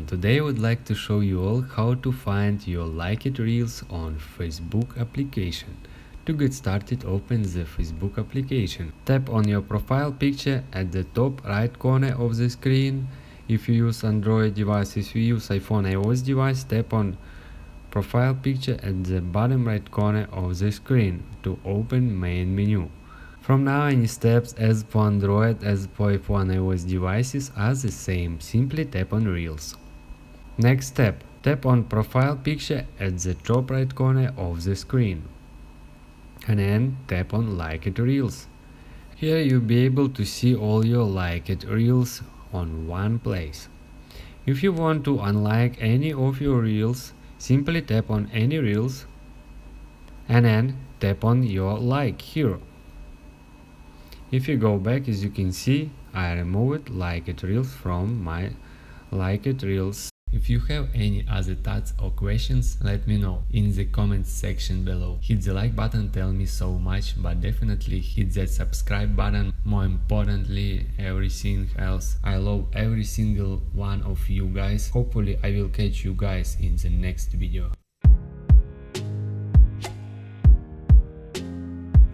today I would like to show you all how to find your liked reels on Facebook application. To get started, open the Facebook application. Tap on your profile picture at the top right corner of the screen. If you use Android device, if you use iPhone iOS device, tap on profile picture at the bottom right corner of the screen to open main menu. From now, any steps as for Android as for iPhone iOS devices are the same. Simply tap on Reels. Next step, tap on profile picture at the top right corner of the screen. And then tap on Liked Reels. Here you'll be able to see all your liked reels on one place. If you want to unlike any of your reels, simply tap on any reels and then tap on your like here. If you go back, as you can see, I removed liked reels from my liked reels. If you have any other thoughts or questions, let me know in the comments section below. Hit the like button, tell me so much, but definitely hit that subscribe button. More importantly, everything else. I love every single one of you guys. Hopefully I will catch you guys in the next video.